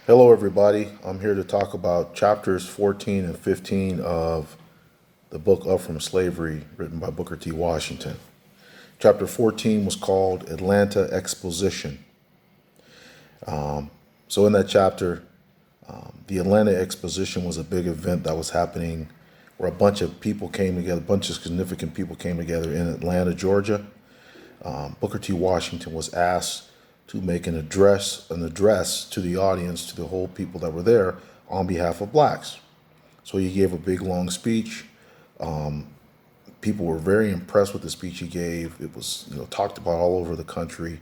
Hello, everybody. I'm here to talk about chapters 14 and 15 of the book Up From Slavery, written by Booker T. Washington. Chapter 14 was called Atlanta Exposition. So, in that chapter, the Atlanta Exposition was a big event that was happening where a bunch of people came together, a bunch of significant people came together in Atlanta, Georgia. Booker T. Washington was asked to make an address to the audience, to the whole people that were there on behalf of blacks. So he gave a big long speech. People were very impressed with the speech he gave. It was, talked about all over the country.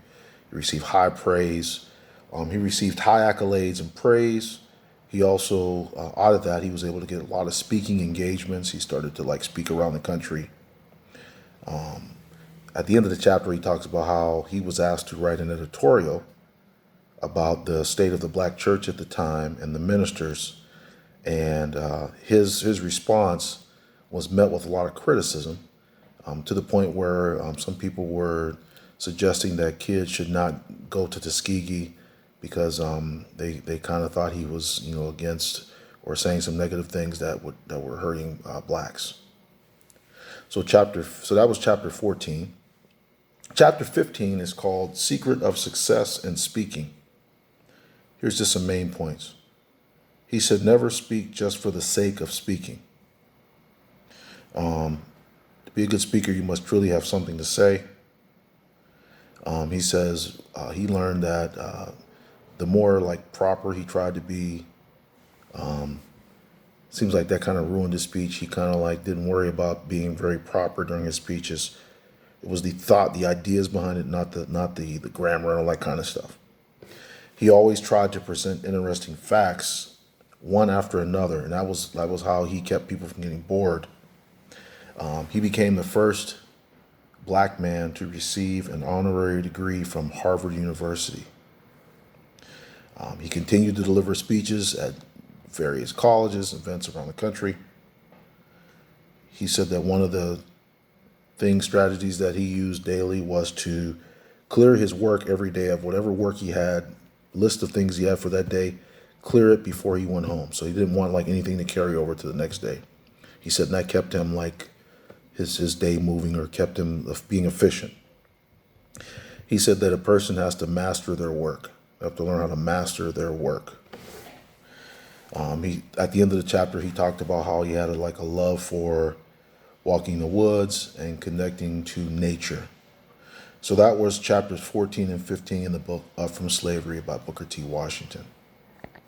He received high praise. He received high accolades and praise. He also, out of that, he was able to get a lot of speaking engagements. He started to speak around the country. At the end of the chapter, he talks about how he was asked to write an editorial about the state of the black church at the time and the ministers. And his response was met with a lot of criticism, to the point where some people were suggesting that kids should not go to Tuskegee because they kind of thought he was against or saying some negative things that were hurting blacks. So that was chapter 14. Chapter 15 is called Secret of Success in Speaking. Here's just some main points. He said, never speak just for the sake of speaking. To be a good speaker, you must truly have something to say. He says he learned that the more proper he tried to be, seems like that kind of ruined his speech. He kind of didn't worry about being very proper during his speeches. It was the thought, the ideas behind it, not the grammar and all that kind of stuff. He always tried to present interesting facts, one after another, and that was how he kept people from getting bored. He became the first black man to receive an honorary degree from Harvard University. He continued to deliver speeches at various colleges, events around the country. He said that one of the strategies that he used daily was to clear his work every day of whatever work he had, list of things he had for that day, clear it before he went home. So he didn't want anything to carry over to the next day. He said that kept him his day moving, or kept him being efficient. He said that a person has to master their work. They have to learn how to master their work. At the end of the chapter, he talked about how he had a love for walking the woods and connecting to nature. So that was chapters 14 and 15 in the book Up From Slavery by Booker T. Washington.